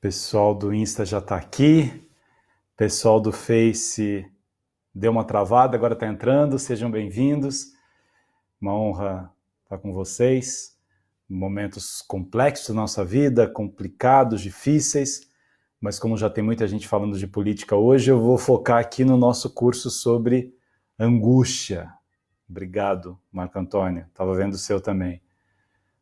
Pessoal do Insta já está aqui, pessoal do Face deu uma travada, agora está entrando, sejam bem-vindos. Uma honra estar com vocês. Momentos complexos da nossa vida, complicados, difíceis, mas como já tem muita gente falando de política hoje, eu vou focar aqui no nosso curso sobre angústia. Obrigado, Marco Antônio, estava vendo o seu também.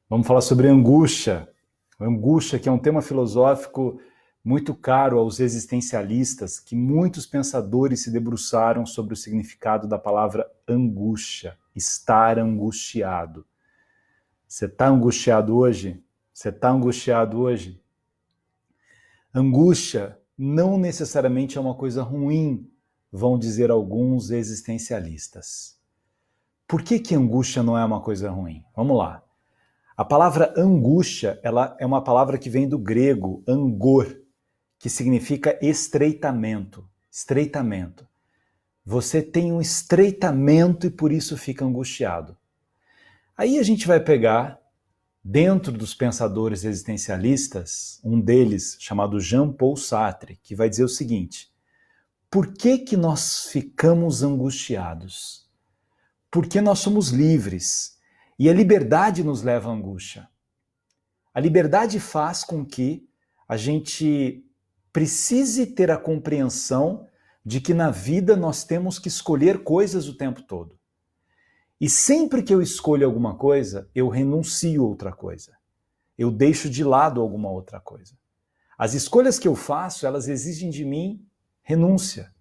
Vamos falar sobre angústia. Angústia, que é um tema filosófico muito caro aos existencialistas, que muitos pensadores se debruçaram sobre o significado da palavra angústia, estar angustiado. Você está angustiado hoje? Você está angustiado hoje? Angústia não necessariamente é uma coisa ruim, vão dizer alguns existencialistas. Por que angústia não é uma coisa ruim? Vamos lá. A palavra angústia, ela é uma palavra que vem do grego angor, que significa estreitamento. Estreitamento. Você tem um estreitamento e por isso fica angustiado. Aí a gente vai pegar, dentro dos pensadores existencialistas, um deles chamado Jean-Paul Sartre, que vai dizer o seguinte: por que nós ficamos angustiados? Porque nós somos livres. E a liberdade nos leva à angústia. A liberdade faz com que a gente precise ter a compreensão de que na vida nós temos que escolher coisas o tempo todo. E sempre que eu escolho alguma coisa, eu renuncio a outra coisa. Eu deixo de lado alguma outra coisa. As escolhas que eu faço, elas exigem de mim renúncia.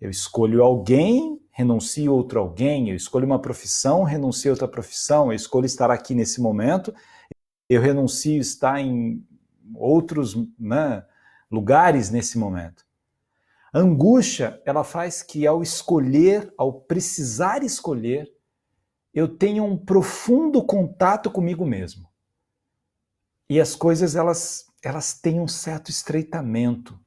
Eu escolho alguém, renuncio a outro alguém, eu escolho uma profissão, renuncio a outra profissão, eu escolho estar aqui nesse momento, eu renuncio a estar em outros lugares nesse momento. A angústia, ela faz que ao escolher, ao precisar escolher, eu tenha um profundo contato comigo mesmo. E as coisas, elas têm um certo estreitamento.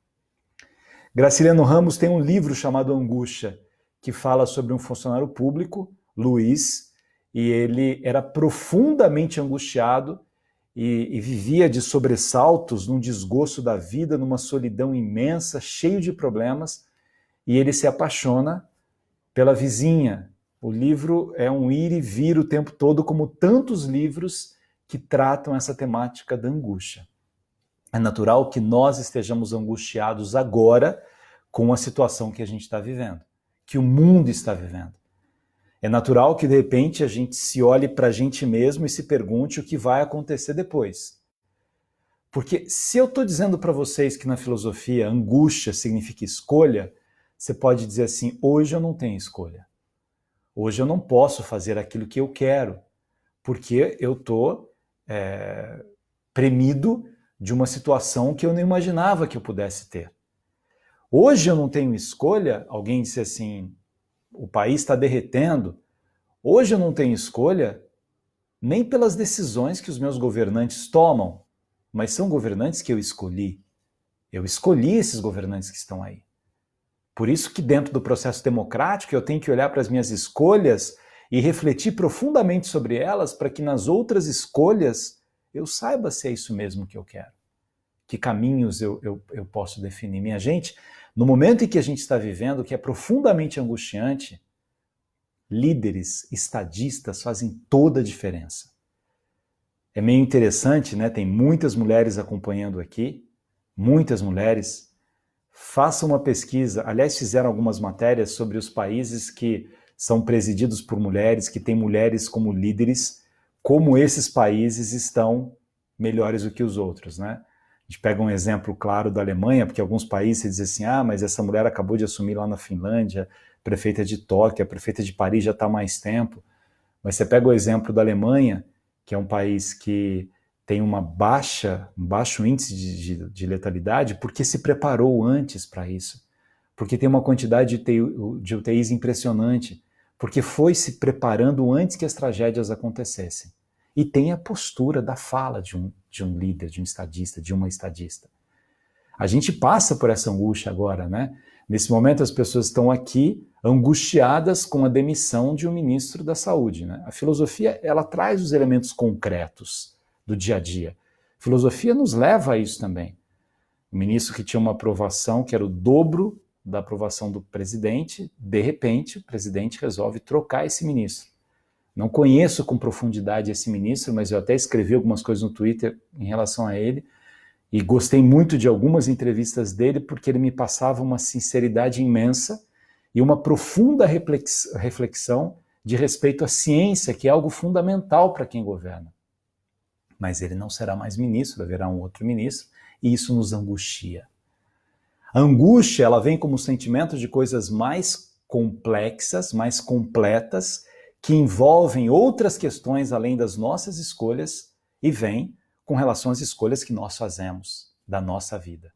Graciliano Ramos tem um livro chamado Angústia, que fala sobre um funcionário público, Luiz, e ele era profundamente angustiado e vivia de sobressaltos, num desgosto da vida, numa solidão imensa, cheio de problemas, e ele se apaixona pela vizinha. O livro é um ir e vir o tempo todo, como tantos livros que tratam essa temática da angústia. É natural que nós estejamos angustiados agora com a situação que a gente está vivendo, que o mundo está vivendo. É natural que, de repente, a gente se olhe para a gente mesmo e se pergunte o que vai acontecer depois. Porque se eu estou dizendo para vocês que na filosofia angústia significa escolha, você pode dizer assim: hoje eu não tenho escolha. Hoje eu não posso fazer aquilo que eu quero, porque eu estou premido de uma situação que eu não imaginava que eu pudesse ter. Hoje eu não tenho escolha, alguém disse assim, o país está derretendo. Hoje eu não tenho escolha nem pelas decisões que os meus governantes tomam, mas são governantes que eu escolhi. Eu escolhi esses governantes que estão aí. Por isso que dentro do processo democrático eu tenho que olhar para as minhas escolhas e refletir profundamente sobre elas para que nas outras escolhas eu saiba se é isso mesmo que eu quero. Que caminhos eu posso definir. Minha gente, no momento em que a gente está vivendo, que é profundamente angustiante, líderes, estadistas fazem toda a diferença. É meio interessante, né? Tem muitas mulheres acompanhando aqui, muitas mulheres. Façam uma pesquisa, aliás, fizeram algumas matérias sobre os países que são presididos por mulheres, que têm mulheres como líderes, como esses países estão melhores do que os outros, né? A gente pega um exemplo claro da Alemanha, porque alguns países dizem assim, mas essa mulher acabou de assumir lá na Finlândia, prefeita de Tóquio, a prefeita de Paris já está há mais tempo. Mas você pega o exemplo da Alemanha, que é um país que tem um baixo índice de letalidade, porque se preparou antes para isso. Porque tem uma quantidade de UTIs impressionante, porque foi se preparando antes que as tragédias acontecessem. E tem a postura da fala de um líder, de um estadista, de uma estadista. A gente passa por essa angústia agora, né? Nesse momento as pessoas estão aqui angustiadas com a demissão de um ministro da saúde, né? A filosofia, ela traz os elementos concretos do dia a dia. A filosofia nos leva a isso também. Um ministro que tinha uma aprovação que era o dobro da aprovação do presidente, de repente o presidente resolve trocar esse ministro. Não conheço com profundidade esse ministro, mas eu até escrevi algumas coisas no Twitter em relação a ele, e gostei muito de algumas entrevistas dele, porque ele me passava uma sinceridade imensa e uma profunda reflexão de respeito à ciência, que é algo fundamental para quem governa. Mas ele não será mais ministro, haverá um outro ministro, e isso nos angustia. A angústia, ela vem como sentimento de coisas mais complexas, mais completas, que envolvem outras questões além das nossas escolhas e vem com relação às escolhas que nós fazemos da nossa vida.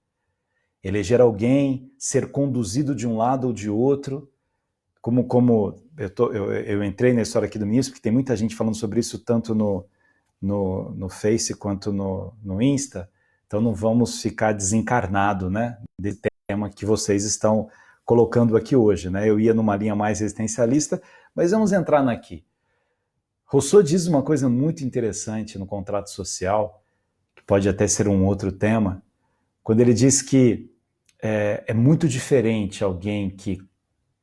Eleger alguém, ser conduzido de um lado ou de outro, como eu entrei na história aqui do ministro, porque tem muita gente falando sobre isso tanto no Face quanto no Insta, então não vamos ficar desencarnado, né, desse tema que vocês estão colocando aqui hoje, né? Eu ia numa linha mais existencialista, mas vamos entrar naqui. Rousseau diz uma coisa muito interessante no Contrato Social, que pode até ser um outro tema, quando ele diz que é muito diferente alguém que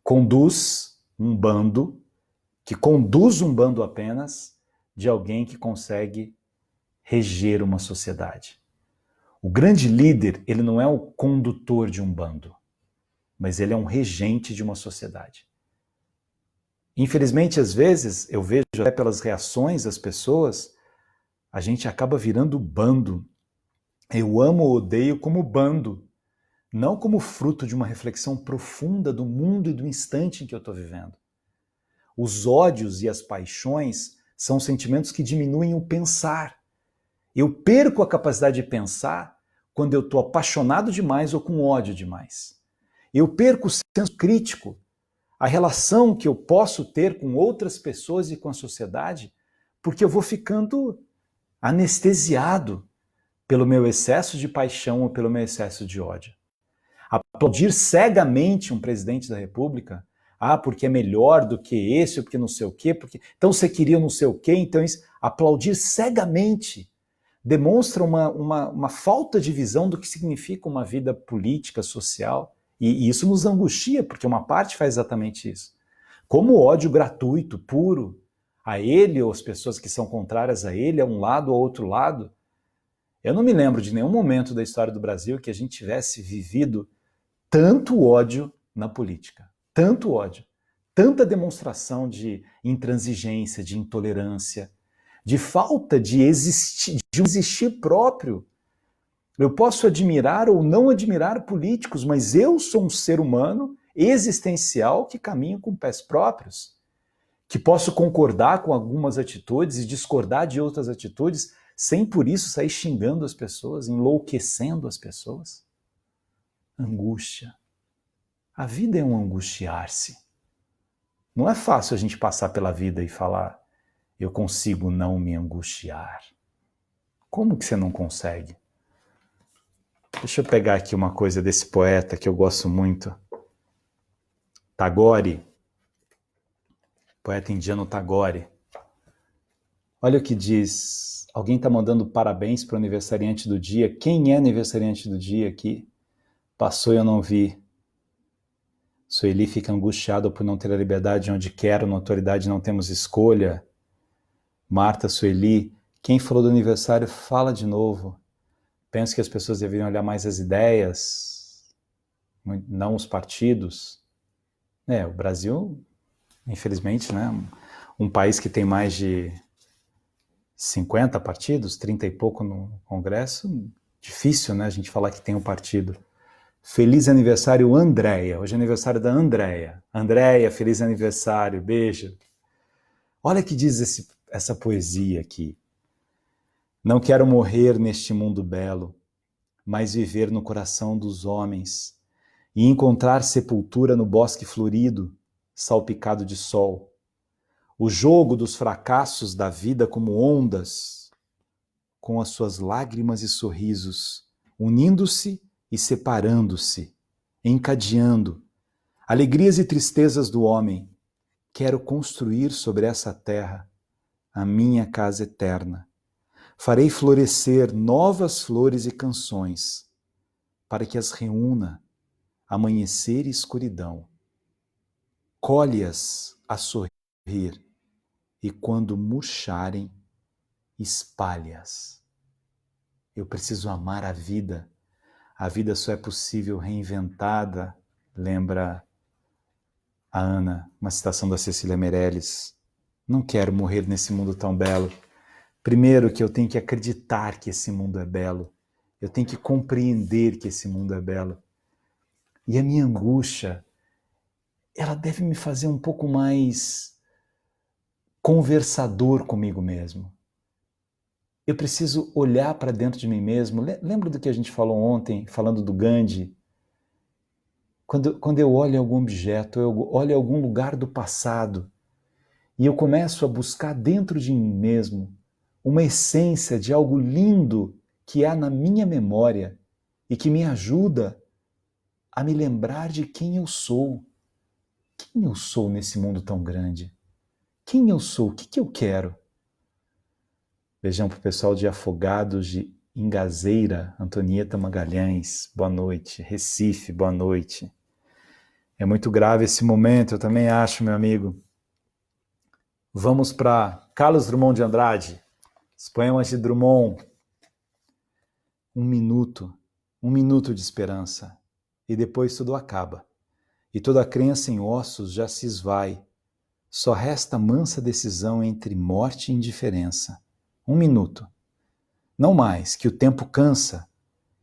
conduz um bando apenas, de alguém que consegue reger uma sociedade. O grande líder, ele não é o condutor de um bando, mas ele é um regente de uma sociedade. Infelizmente, às vezes, eu vejo até pelas reações das pessoas, a gente acaba virando bando. Eu amo ou odeio como bando, não como fruto de uma reflexão profunda do mundo e do instante em que eu estou vivendo. Os ódios e as paixões são sentimentos que diminuem o pensar. Eu perco a capacidade de pensar quando eu estou apaixonado demais ou com ódio demais. Eu perco o senso crítico, a relação que eu posso ter com outras pessoas e com a sociedade, porque eu vou ficando anestesiado pelo meu excesso de paixão ou pelo meu excesso de ódio. Aplaudir cegamente um presidente da República, porque é melhor do que esse, ou porque não sei o quê, então você queria não sei o quê, então isso, aplaudir cegamente demonstra uma falta de visão do que significa uma vida política, social, e isso nos angustia, porque uma parte faz exatamente isso. Como o ódio gratuito, puro, a ele ou as pessoas que são contrárias a ele, a um lado ou outro lado, eu não me lembro de nenhum momento da história do Brasil que a gente tivesse vivido tanto ódio na política, tanto ódio, tanta demonstração de intransigência, de intolerância, de falta de um existir próprio. Eu posso admirar ou não admirar políticos, mas eu sou um ser humano existencial que caminha com pés próprios, que posso concordar com algumas atitudes e discordar de outras atitudes, sem por isso sair xingando as pessoas, enlouquecendo as pessoas. Angústia. A vida é um angustiar-se. Não é fácil a gente passar pela vida e falar, eu consigo não me angustiar. Como que você não consegue? Deixa eu pegar aqui uma coisa desse poeta que eu gosto muito. Tagore. Poeta indiano Tagore. Olha o que diz. Alguém está mandando parabéns para o aniversariante do dia. Quem é aniversariante do dia aqui? Passou e eu não vi. Sueli fica angustiado por não ter a liberdade onde quer, na autoridade não temos escolha. Marta, Sueli, quem falou do aniversário, fala de novo. Penso que as pessoas deveriam olhar mais as ideias, não os partidos. O Brasil, infelizmente, né, um país que tem mais de 50 partidos, 30 e pouco no Congresso, difícil, né, a gente falar que tem um partido. Feliz aniversário, Andréia. Hoje é aniversário da Andréia. Andréia, feliz aniversário, beijo. Olha que diz essa poesia aqui. Não quero morrer neste mundo belo, mas viver no coração dos homens e encontrar sepultura no bosque florido, salpicado de sol. O jogo dos fracassos da vida como ondas, com as suas lágrimas e sorrisos, unindo-se e separando-se, encadeando, alegrias e tristezas do homem. Quero construir sobre essa terra a minha casa eterna. Farei florescer novas flores e canções, para que as reúna, amanhecer e escuridão. Colhe-as a sorrir, e quando murcharem, espalhe-as. Eu preciso amar a vida. A vida só é possível reinventada, lembra a Ana, uma citação da Cecília Meirelles. Não quero morrer nesse mundo tão belo. Primeiro que eu tenho que acreditar que esse mundo é belo. Eu tenho que compreender que esse mundo é belo. E a minha angústia, ela deve me fazer um pouco mais conversador comigo mesmo. Eu preciso olhar para dentro de mim mesmo. Lembra do que a gente falou ontem, falando do Gandhi? Quando eu olho algum objeto, eu olho algum lugar do passado e eu começo a buscar dentro de mim mesmo uma essência de algo lindo que há na minha memória e que me ajuda a me lembrar de quem eu sou. Quem eu sou nesse mundo tão grande? Quem eu sou? O que eu quero? Beijão para o pessoal de Afogados de Ingazeira, Antonieta Magalhães, boa noite. Recife, boa noite. É muito grave esse momento, eu também acho, meu amigo. Vamos para Carlos Drummond de Andrade, os poemas de Drummond. Um minuto de esperança, e depois tudo acaba. E toda a crença em ossos já se esvai. Só resta mansa decisão entre morte e indiferença. 1 minuto. Não mais, que o tempo cansa,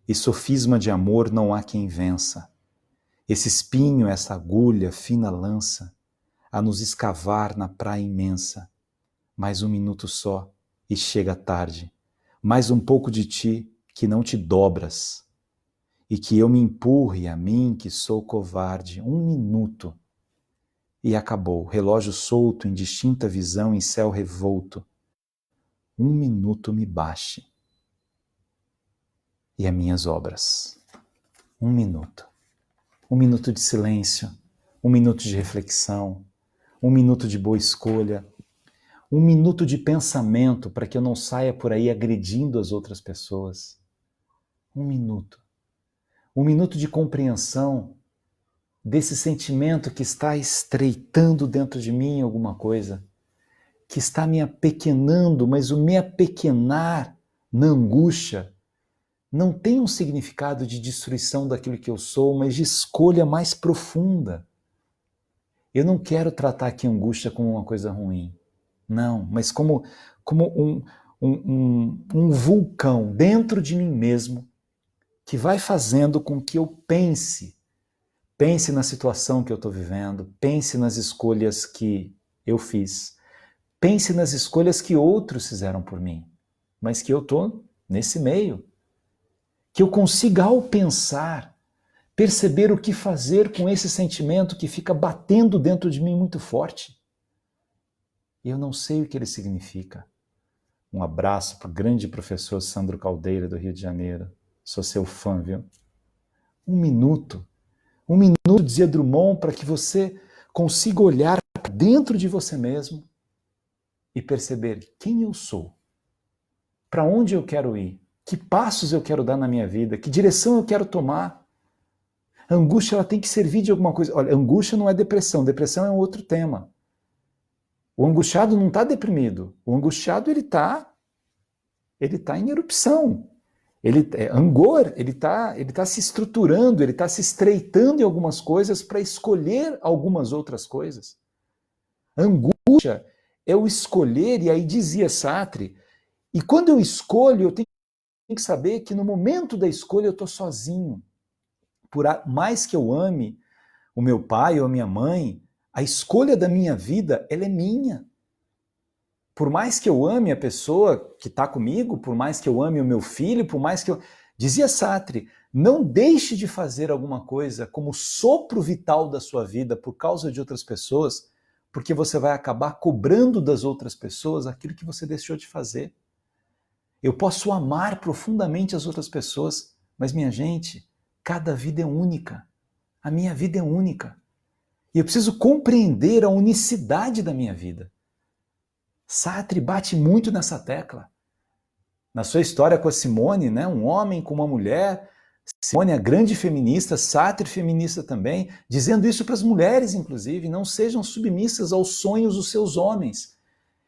e sofisma de amor não há quem vença. Esse espinho, essa agulha, fina lança, a nos escavar na praia imensa. Mais 1 minuto só, e chega a tarde. Mais um pouco de ti, que não te dobras, e que eu me empurre a mim, que sou covarde. 1 minuto. E acabou, relógio solto, indistinta visão em céu revolto. 1 minuto me baste. E as minhas obras. 1 minuto. 1 minuto de silêncio, 1 minuto de reflexão, 1 minuto de boa escolha, 1 minuto de pensamento para que eu não saia por aí agredindo as outras pessoas. 1 minuto. 1 minuto de compreensão desse sentimento que está estreitando dentro de mim alguma coisa, que está me apequenando, mas o me apequenar na angústia não tem um significado de destruição daquilo que eu sou, mas de escolha mais profunda. Eu não quero tratar aqui a angústia como uma coisa ruim. Não, mas como um vulcão dentro de mim mesmo que vai fazendo com que eu pense na situação que eu estou vivendo, pense nas escolhas que eu fiz, pense nas escolhas que outros fizeram por mim, mas que eu estou nesse meio. Que eu consiga, ao pensar, perceber o que fazer com esse sentimento que fica batendo dentro de mim muito forte. E eu não sei o que ele significa. Um abraço para o grande professor Sandro Caldeira, do Rio de Janeiro. Sou seu fã, viu? 1 minuto. 1 minuto, dizia Drummond, para que você consiga olhar dentro de você mesmo e perceber quem eu sou, para onde eu quero ir, que passos eu quero dar na minha vida, que direção eu quero tomar. A angústia ela tem que servir de alguma coisa. Olha, angústia não é depressão, depressão é um outro tema. O angustiado não está deprimido, o angustiado ele tá em erupção. Angor, ele tá se estruturando, ele está se estreitando em algumas coisas para escolher algumas outras coisas. Angústia é o escolher, e aí dizia Sartre, e quando eu escolho, eu tenho que saber que no momento da escolha eu estou sozinho. Por mais que eu ame o meu pai ou a minha mãe, a escolha da minha vida, ela é minha. Por mais que eu ame a pessoa que está comigo, por mais que eu ame o meu filho, por mais que eu... Dizia Sartre, não deixe de fazer alguma coisa como sopro vital da sua vida por causa de outras pessoas, porque você vai acabar cobrando das outras pessoas aquilo que você deixou de fazer. Eu posso amar profundamente as outras pessoas, mas, minha gente, cada vida é única. A minha vida é única. E eu preciso compreender a unicidade da minha vida. Sartre bate muito nessa tecla. Na sua história com a Simone, né, um homem com uma mulher Simone é grande feminista, Sartre feminista também, dizendo isso para as mulheres, inclusive, não sejam submissas aos sonhos dos seus homens.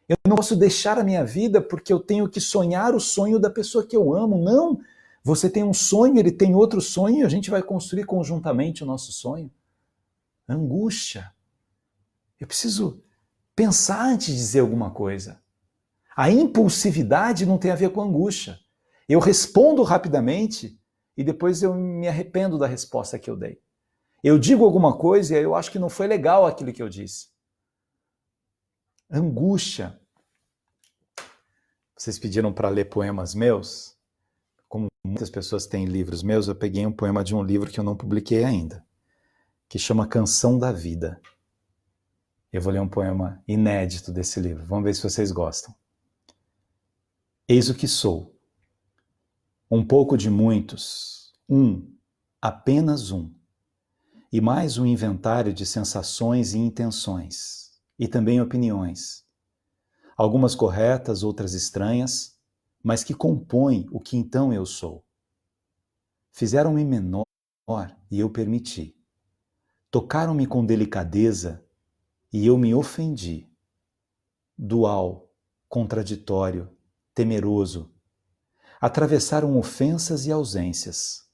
Eu não posso deixar a minha vida porque eu tenho que sonhar o sonho da pessoa que eu amo. Não, você tem um sonho, ele tem outro sonho e a gente vai construir conjuntamente o nosso sonho. Angústia. Eu preciso pensar antes de dizer alguma coisa. A impulsividade não tem a ver com angústia. Eu respondo rapidamente e depois eu me arrependo da resposta que eu dei. Eu digo alguma coisa e eu acho que não foi legal aquilo que eu disse. Angústia. Vocês pediram para ler poemas meus? Como muitas pessoas têm livros meus, eu peguei um poema de um livro que eu não publiquei ainda, que chama Canção da Vida. Eu vou ler um poema inédito desse livro. Vamos ver se vocês gostam. Eis o que sou. Um pouco de muitos. Apenas um. E mais um inventário de sensações e intenções. E também opiniões. Algumas corretas, outras estranhas, mas que compõem o que então eu sou. Fizeram-me menor e eu permiti. Tocaram-me com delicadeza e eu me ofendi. Dual, contraditório, temeroso. Atravessaram ofensas e ausências.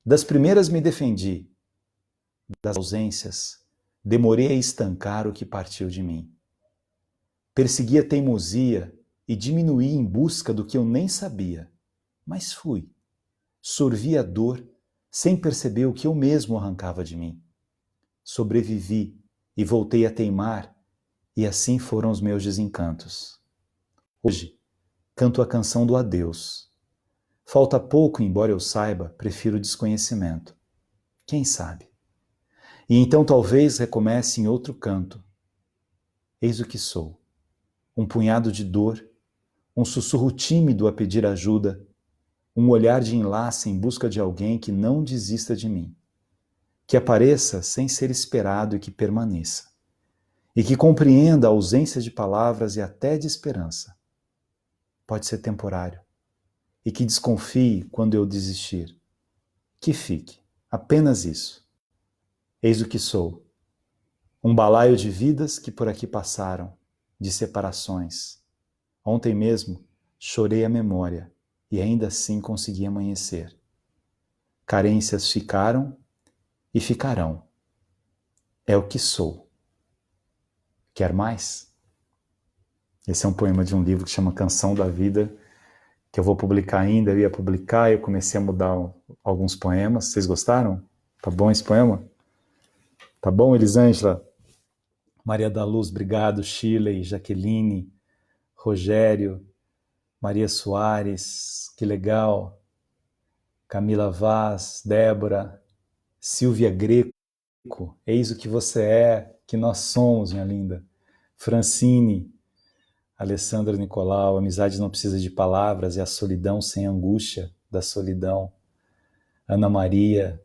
Das primeiras me defendi. Das ausências, demorei a estancar o que partiu de mim. Persegui a teimosia e diminuí em busca do que eu nem sabia. Mas fui. Sorvi a dor sem perceber o que eu mesmo arrancava de mim. Sobrevivi e voltei a teimar, e assim foram os meus desencantos. Hoje, canto a canção do adeus. Falta pouco, embora eu saiba, prefiro o desconhecimento. Quem sabe? E então talvez recomece em outro canto. Eis o que sou. Um punhado de dor, um sussurro tímido a pedir ajuda, um olhar de enlace em busca de alguém que não desista de mim, que apareça sem ser esperado e que permaneça, e que compreenda a ausência de palavras e até de esperança. Pode ser temporário, e que desconfie quando eu desistir. Que fique, apenas isso. Eis o que sou. Um balaio de vidas que por aqui passaram, de separações. Ontem mesmo chorei a memória e ainda assim consegui amanhecer. Carências ficaram e ficarão. É o que sou. Quer mais? Esse é um poema de um livro que chama Canção da Vida, que eu vou publicar ainda. Eu ia publicar, eu comecei a mudar alguns poemas. Vocês gostaram? Tá bom esse poema? Tá bom, Elisângela? Maria da Luz, obrigado. Shirley, Jaqueline, Rogério, Maria Soares, que legal. Camila Vaz, Débora, Silvia Greco, eis o que você é, que nós somos, minha linda. Francine, Alessandra Nicolau, amizade não precisa de palavras, é a solidão sem angústia da solidão. Ana Maria,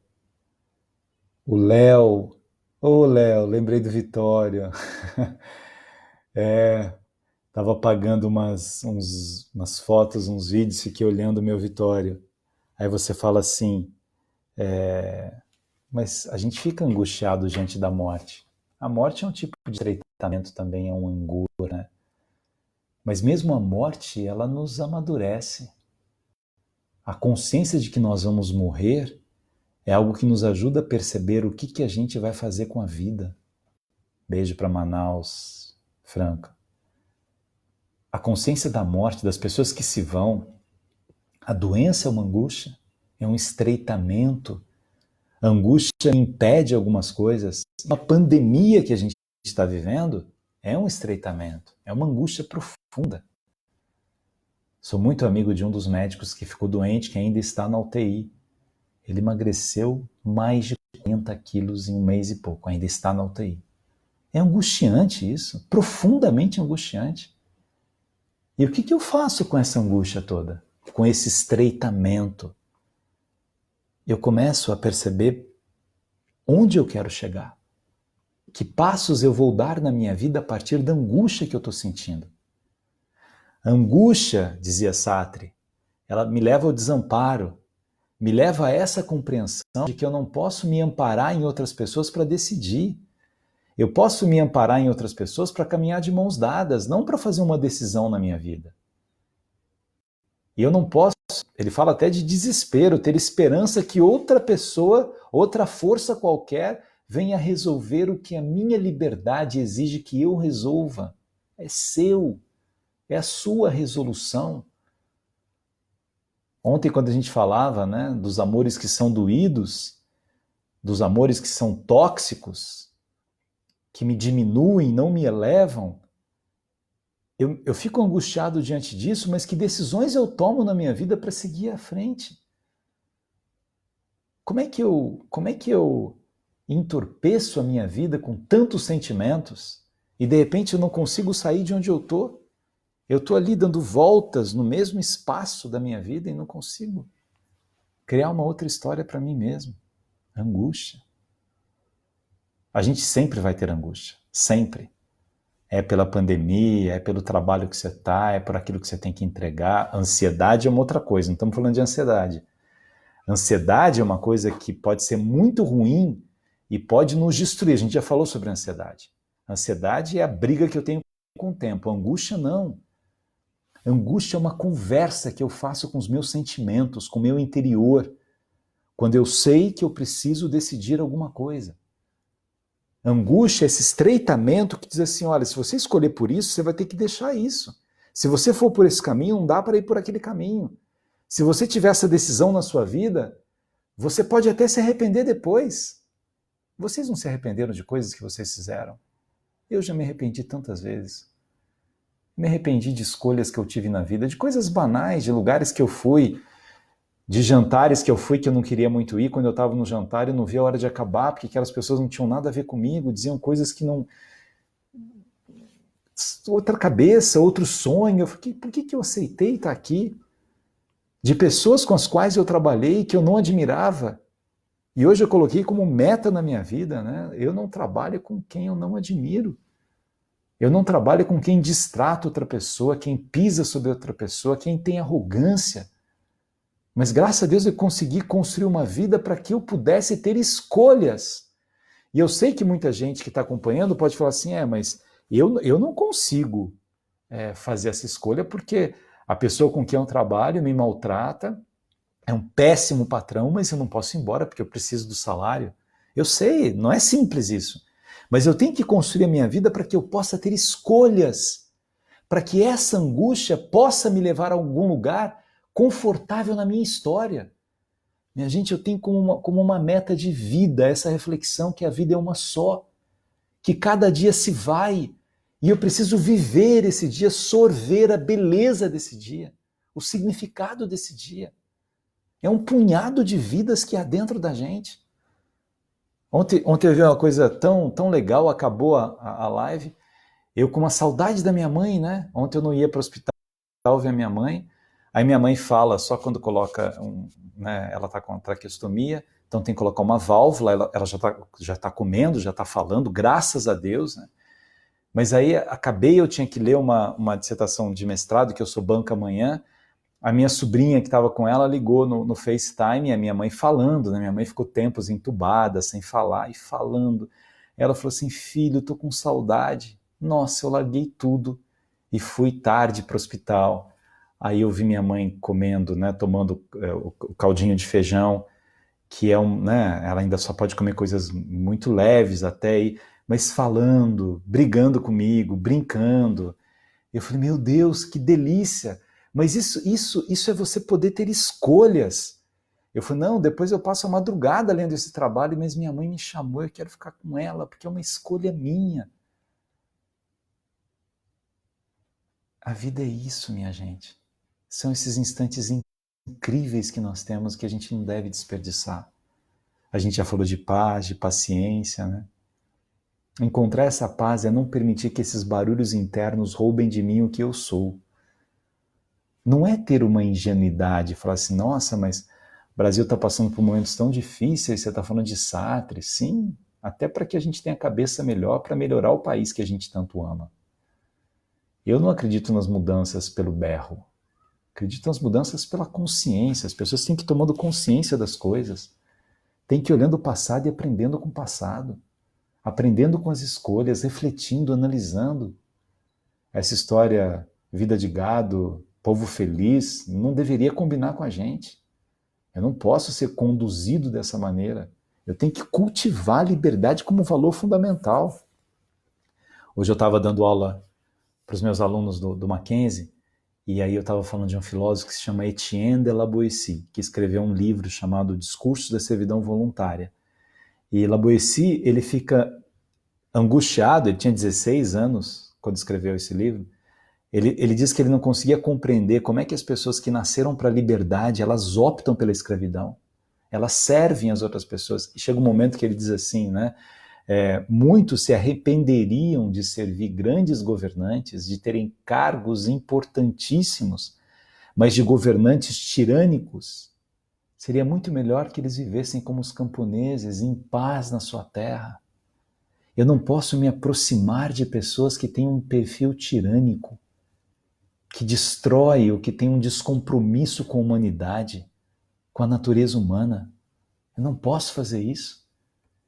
o Léo, Léo, lembrei do Vitório. Tava apagando umas fotos, uns vídeos, fiquei olhando o meu Vitório. Aí você fala assim, mas a gente fica angustiado diante da morte. A morte é um tipo de estreitamento também, é um angústia, né? Mas mesmo a morte, ela nos amadurece. A consciência de que nós vamos morrer é algo que nos ajuda a perceber o que a gente vai fazer com a vida. Beijo para Manaus, Franca. A consciência da morte, das pessoas que se vão, a doença é uma angústia, é um estreitamento. A angústia impede algumas coisas. Uma pandemia que a gente está vivendo é um estreitamento, é uma angústia profunda. Sou muito amigo de um dos médicos que ficou doente, que ainda está na UTI. Ele emagreceu mais de 40 quilos em um mês e pouco, ainda está na UTI. É angustiante isso, profundamente angustiante. E o que eu faço com essa angústia toda? Com esse estreitamento? Eu começo a perceber onde eu quero chegar. Que passos eu vou dar na minha vida a partir da angústia que eu estou sentindo. A angústia, dizia Sartre, ela me leva ao desamparo, Me leva a essa compreensão de que eu não posso me amparar em outras pessoas para decidir. Eu posso me amparar em outras pessoas para caminhar de mãos dadas, não para fazer uma decisão na minha vida. E eu não posso, ele fala até de desespero, ter esperança que outra pessoa, outra força qualquer, venha resolver o que a minha liberdade exige que eu resolva. É seu, é a sua resolução. Ontem, quando a gente falava, né, dos amores que são doídos, dos amores que são tóxicos, que me diminuem, não me elevam, eu fico angustiado diante disso, mas que decisões eu tomo na minha vida para seguir à frente? Como é que eu entorpeço a minha vida com tantos sentimentos e de repente eu não consigo sair de onde eu estou? Eu estou ali dando voltas no mesmo espaço da minha vida e não consigo criar uma outra história para mim mesmo. Angústia. A gente sempre vai ter angústia, sempre. É pela pandemia, é pelo trabalho que você está, é por aquilo que você tem que entregar. Ansiedade é uma outra coisa, não estamos falando de ansiedade. Ansiedade é uma coisa que pode ser muito ruim e pode nos destruir. A gente já falou sobre ansiedade. Ansiedade é a briga que eu tenho com o tempo. Angústia não. Angústia é uma conversa que eu faço com os meus sentimentos, com o meu interior, quando eu sei que eu preciso decidir alguma coisa. Angústia é esse estreitamento que diz assim, olha, se você escolher por isso, você vai ter que deixar isso. Se você for por esse caminho, não dá para ir por aquele caminho. Se você tiver essa decisão na sua vida, você pode até se arrepender depois. Vocês não se arrependeram de coisas que vocês fizeram? Eu já me arrependi tantas vezes. Me arrependi de escolhas que eu tive na vida, de coisas banais, de lugares que eu fui, de jantares que eu fui que eu não queria muito ir. Quando eu estava no jantar, eu não via a hora de acabar, porque aquelas pessoas não tinham nada a ver comigo, diziam coisas que não... outra cabeça, outro sonho. Eu fiquei, por que eu aceitei estar aqui? De pessoas com as quais eu trabalhei, que eu não admirava. E hoje eu coloquei como meta na minha vida, né? Eu não trabalho com quem eu não admiro. Eu não trabalho com quem distrata outra pessoa, quem pisa sobre outra pessoa, quem tem arrogância. Mas graças a Deus eu consegui construir uma vida para que eu pudesse ter escolhas. E eu sei que muita gente que está acompanhando pode falar assim, mas eu não consigo fazer essa escolha porque a pessoa com quem eu trabalho me maltrata, é um péssimo patrão, mas eu não posso ir embora porque eu preciso do salário. Eu sei, não é simples isso. Mas eu tenho que construir a minha vida para que eu possa ter escolhas, para que essa angústia possa me levar a algum lugar confortável na minha história. Minha gente, eu tenho como uma meta de vida essa reflexão que a vida é uma só, que cada dia se vai, e eu preciso viver esse dia, sorver a beleza desse dia, o significado desse dia. É um punhado de vidas que há dentro da gente. Ontem eu vi uma coisa tão legal, acabou a live, eu com uma saudade da minha mãe, né? Ontem eu não ia para o hospital ver a minha mãe, aí minha mãe fala, só quando coloca, né, ela está com traqueostomia, então tem que colocar uma válvula, ela já tá comendo, já está falando, graças a Deus, né? Mas aí eu tinha que ler uma dissertação de mestrado, que eu sou banca amanhã, a minha sobrinha que estava com ela ligou no FaceTime, e a minha mãe falando, né? Minha mãe ficou tempos entubada, sem falar, e falando. Ela falou assim, filho, eu tô com saudade. Nossa, eu larguei tudo e fui tarde para o hospital. Aí eu vi minha mãe comendo, né, tomando o caldinho de feijão, que é né, ela ainda só pode comer coisas muito leves até aí, mas falando, brigando comigo, brincando. Eu falei, meu Deus, que delícia! Mas isso é você poder ter escolhas. Eu falei, não, depois eu passo a madrugada lendo esse trabalho, mas minha mãe me chamou, eu quero ficar com ela, porque é uma escolha minha. A vida é isso, minha gente. São esses instantes incríveis que nós temos que a gente não deve desperdiçar. A gente já falou de paz, de paciência, né? Encontrar essa paz é não permitir que esses barulhos internos roubem de mim o que eu sou. Não é ter uma ingenuidade, falar assim, nossa, mas o Brasil está passando por momentos tão difíceis, você está falando de Sartre. Sim, até para que a gente tenha a cabeça melhor para melhorar o país que a gente tanto ama. Eu não acredito nas mudanças pelo berro. Acredito nas mudanças pela consciência. As pessoas têm que ir tomando consciência das coisas. Têm que ir olhando o passado e aprendendo com o passado. Aprendendo com as escolhas, refletindo, analisando. Essa história, vida de gado, povo feliz, não deveria combinar com a gente. Eu não posso ser conduzido dessa maneira. Eu tenho que cultivar a liberdade como valor fundamental. Hoje eu estava dando aula para os meus alunos do Mackenzie, e aí eu estava falando de um filósofo que se chama Etienne de la Boétie, que escreveu um livro chamado Discurso da Servidão Voluntária. E La Boétie, ele fica angustiado, ele tinha 16 anos quando escreveu esse livro. Ele diz que ele não conseguia compreender como é que as pessoas que nasceram para a liberdade, elas optam pela escravidão, elas servem as outras pessoas. E chega um momento que ele diz assim, né? Muitos se arrependeriam de servir grandes governantes, de terem cargos importantíssimos, mas de governantes tirânicos. Seria muito melhor que eles vivessem como os camponeses, em paz na sua terra. Eu não posso me aproximar de pessoas que têm um perfil tirânico, que destrói ou que tem um descompromisso com a humanidade, com a natureza humana. Eu não posso fazer isso.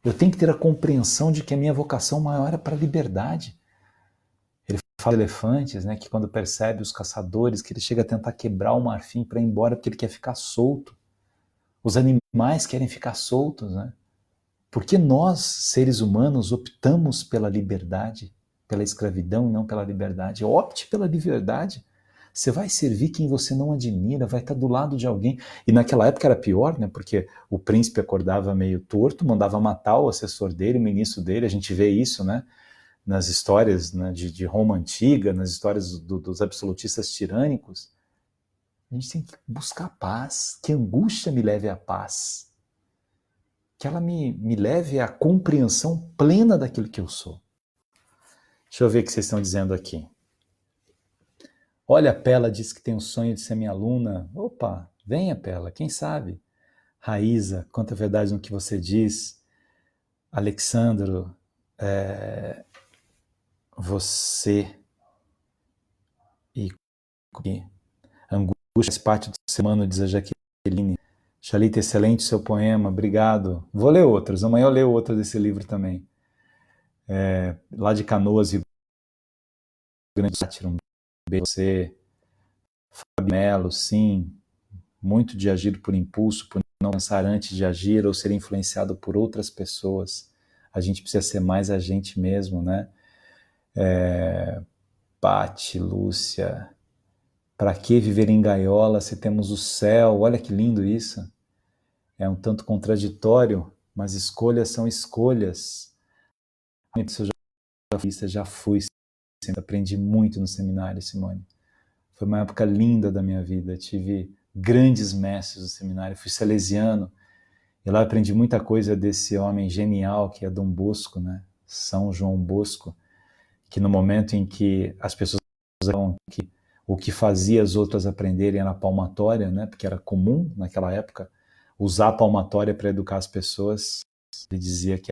Eu tenho que ter a compreensão de que a minha vocação maior é para a liberdade. Ele fala de elefantes, né, que quando percebe os caçadores, que ele chega a tentar quebrar o marfim para ir embora porque ele quer ficar solto. Os animais querem ficar soltos, né? Por que nós, seres humanos, optamos pela liberdade, pela escravidão e não pela liberdade? Opte pela liberdade. Você vai servir quem você não admira, vai estar do lado de alguém. E naquela época era pior, né? Porque o príncipe acordava meio torto, mandava matar o assessor dele, o ministro dele. A gente vê isso, né? Nas histórias, né, de Roma Antiga, nas histórias dos absolutistas tirânicos. A gente tem que buscar paz, que a angústia me leve à paz. Que ela me leve à compreensão plena daquilo que eu sou. Deixa eu ver o que vocês estão dizendo aqui. Olha, a Pela diz que tem um sonho de ser minha aluna. Opa, venha, Pela, quem sabe? Raíza, quanta verdade no que você diz. Alexandro, você e angústia faz parte do ser humano, diz a Jaqueline. Xalita, excelente seu poema, obrigado. Vou ler outros, amanhã eu leio outro desse livro também. Lá de Canoas, Rio Grande do Sul, um beijo você. Fábio Melo, sim, muito de agir por impulso, por não pensar antes de agir ou ser influenciado por outras pessoas. A gente precisa ser mais a gente mesmo, né? Pati, Lúcia, para que viver em gaiola se temos o céu? Olha que lindo isso. É um tanto contraditório, mas escolhas são escolhas. Eu já fui, sempre aprendi muito no seminário, Simone. Foi uma época linda da minha vida. Tive grandes mestres no seminário. Fui salesiano. E lá aprendi muita coisa desse homem genial que é Dom Bosco, né? São João Bosco, que no momento em que as pessoas que o que fazia as outras aprenderem era a palmatória, né? Porque era comum naquela época usar a palmatória para educar as pessoas. Ele dizia que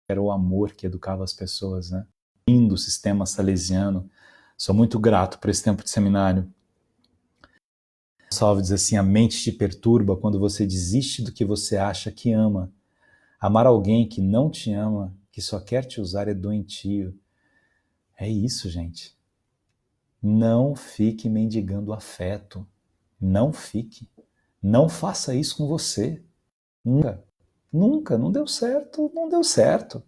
era o amor que educava as pessoas, né? Lindo sistema salesiano. Sou muito grato por esse tempo de seminário. Salve diz assim, a mente te perturba quando você desiste do que você acha que ama. Amar alguém que não te ama, que só quer te usar é doentio. É isso, gente. Não fique mendigando afeto. Não fique. Não faça isso com você. Nunca. Nunca. Não deu certo, não deu certo.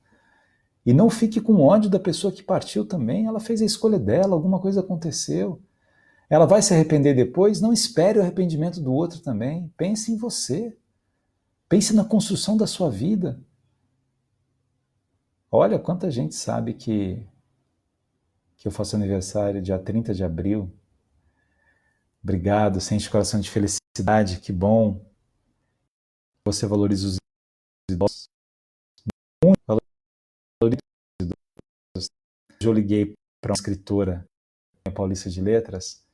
E não fique com ódio da pessoa que partiu também. Ela fez a escolha dela, alguma coisa aconteceu. Ela vai se arrepender depois? Não espere o arrependimento do outro também. Pense em você. Pense na construção da sua vida. Olha quanta gente sabe que eu faço aniversário dia 30 de abril. Obrigado, sente o coração de felicidade, que bom. Você valoriza os idosos. Muito valoriza os idosos. Eu liguei para uma escritora paulista de letras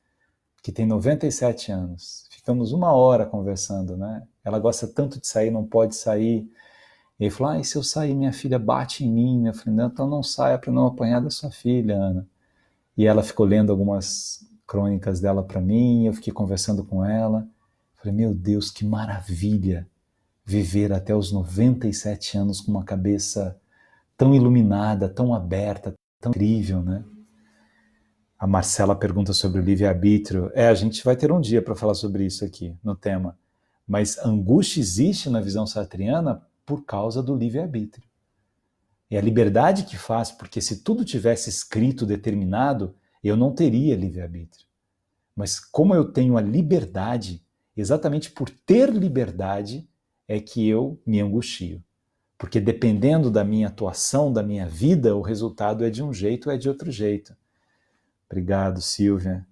que tem 97 anos. Ficamos 1 hora conversando, né? Ela gosta tanto de sair, não pode sair. E ele falou, e se eu sair, minha filha bate em mim, né? Eu falei, não, então não saia para não apanhar da sua filha, Ana. E ela ficou lendo algumas crônicas dela para mim, eu fiquei conversando com ela. Falei, meu Deus, que maravilha viver até os 97 anos com uma cabeça tão iluminada, tão aberta, tão incrível, né? A Marcela pergunta sobre o livre-arbítrio. A gente vai ter um dia para falar sobre isso aqui, no tema. Mas angústia existe na visão sartriana por causa do livre-arbítrio. É a liberdade que faz, porque se tudo tivesse escrito, determinado, eu não teria livre-arbítrio. Mas como eu tenho a liberdade, exatamente por ter liberdade, é que eu me angustio. Porque dependendo da minha atuação, da minha vida, o resultado é de um jeito ou é de outro jeito. Obrigado, Silvia.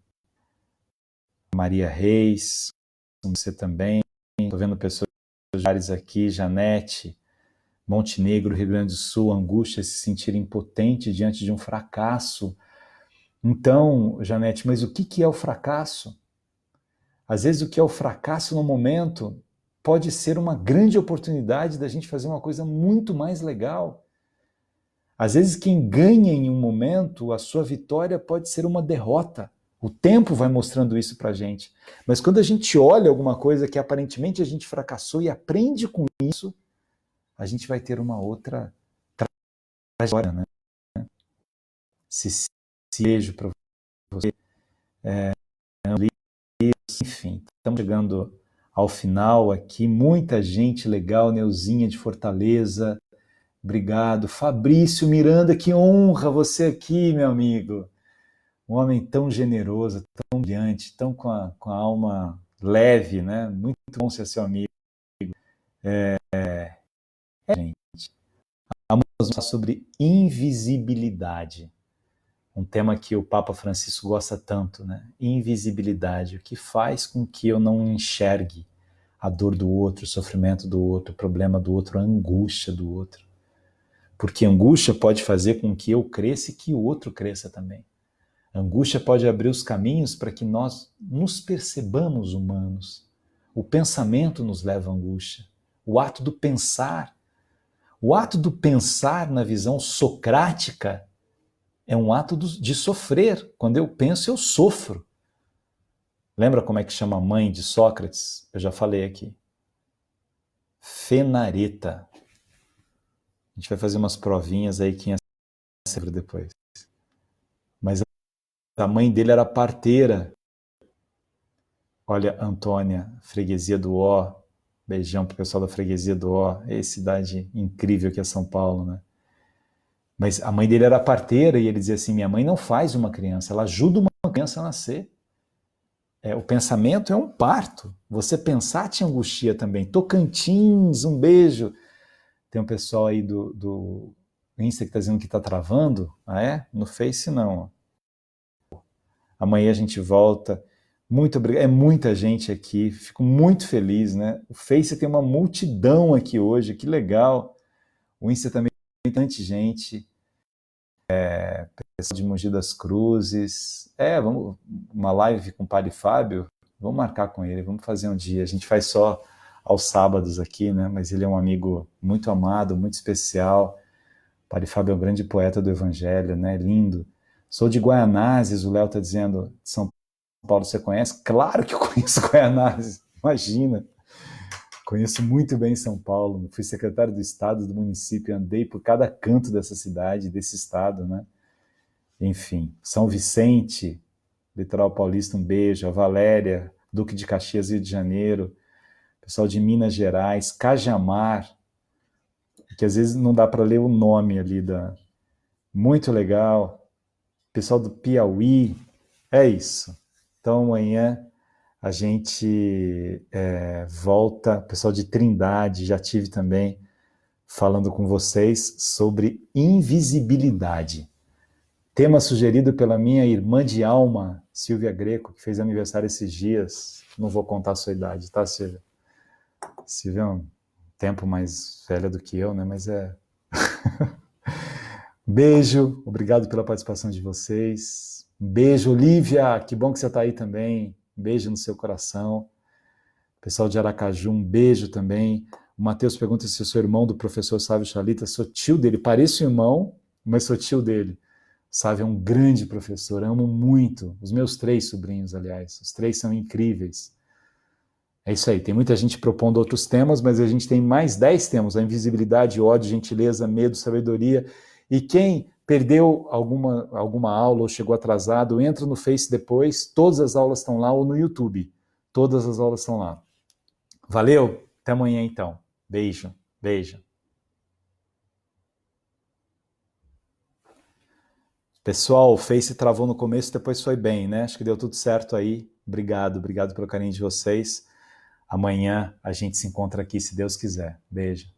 Maria Reis, você também. Estou vendo pessoas aqui, Janete, Montenegro, Rio Grande do Sul, angústia, se sentir impotente diante de um fracasso. Então, Janete, mas o que é o fracasso? Às vezes o que é o fracasso no momento pode ser uma grande oportunidade da gente fazer uma coisa muito mais legal. Às vezes quem ganha em um momento, a sua vitória pode ser uma derrota. O tempo vai mostrando isso pra gente. Mas quando a gente olha alguma coisa que aparentemente a gente fracassou e aprende com isso, a gente vai ter uma outra trajetória, né? Se beijo para você. Enfim, estamos chegando ao final aqui. Muita gente legal, Neuzinha de Fortaleza. Obrigado. Fabrício Miranda, que honra você aqui, meu amigo. Um homem tão generoso, tão brilhante, tão com a alma leve, né? Muito bom ser seu amigo. Gente. Vamos falar sobre invisibilidade. Um tema que o Papa Francisco gosta tanto, né? Invisibilidade. O que faz com que eu não enxergue a dor do outro, o sofrimento do outro, o problema do outro, a angústia do outro. Porque angústia pode fazer com que eu cresça e que o outro cresça também. A angústia pode abrir os caminhos para que nós nos percebamos humanos. O pensamento nos leva à angústia. O ato do pensar. O ato do pensar na visão socrática é um ato de sofrer. Quando eu penso, eu sofro. Lembra como é que chama a mãe de Sócrates? Eu já falei aqui. Fenareta. A gente vai fazer umas provinhas aí que é depois. Mas a mãe dele era parteira. Olha, Antônia, freguesia do Ó. Beijão pro pessoal da freguesia do Ó. Cidade incrível que é São Paulo, né? Mas a mãe dele era parteira e ele dizia assim, minha mãe não faz uma criança, ela ajuda uma criança a nascer. O pensamento é um parto. Você pensar te angustia também. Tocantins, um beijo. Tem um pessoal aí do Insta que está dizendo que está travando. Ah, é? No Face não. Amanhã a gente volta. Muito obrigado. É muita gente aqui. Fico muito feliz, né? O Face tem uma multidão aqui hoje. Que legal. O Insta também tem tanta gente. Pessoal de Mogi das Cruzes. Vamos uma live com o Padre Fábio. Vamos marcar com ele. Vamos fazer um dia. A gente faz só aos sábados aqui, né? Mas ele é um amigo muito amado, muito especial. O Padre Fábio é um grande poeta do Evangelho, né? Lindo. Sou de Guaianazes, o Léo está dizendo, de São Paulo, você conhece? Claro que eu conheço Guaianazes, imagina. Conheço muito bem São Paulo, fui secretário do estado, do município, andei por cada canto dessa cidade, desse estado, né? Enfim, São Vicente, Litoral Paulista, um beijo. A Valéria, Duque de Caxias, Rio de Janeiro, pessoal de Minas Gerais, Cajamar, que às vezes não dá para ler o nome ali da... Muito legal. Pessoal do Piauí, é isso. Então amanhã a gente volta, pessoal de Trindade, já tive também falando com vocês sobre invisibilidade. Tema sugerido pela minha irmã de alma, Silvia Greco, que fez aniversário esses dias. Não vou contar a sua idade, tá, Silvia? Silvia é um tempo mais velha do que eu, né? Mas Beijo, obrigado pela participação de vocês. Um beijo, Olivia, que bom que você está aí também. Um beijo no seu coração. Pessoal de Aracaju, um beijo também. O Matheus pergunta se eu sou irmão do professor Sávio Chalita. Sou tio dele, pareço irmão, mas sou tio dele. Sávio é um grande professor, eu amo muito. Os meus 3 sobrinhos, aliás, os 3 são incríveis. É isso aí, tem muita gente propondo outros temas, mas a gente tem mais 10 temas: a invisibilidade, ódio, gentileza, medo, sabedoria. E quem perdeu alguma aula ou chegou atrasado, entra no Face depois, todas as aulas estão lá, ou no YouTube. Todas as aulas estão lá. Valeu? Até amanhã então. Beijo, beijo. Pessoal, o Face travou no começo, depois foi bem, né? Acho que deu tudo certo aí. Obrigado pelo carinho de vocês. Amanhã a gente se encontra aqui, se Deus quiser. Beijo.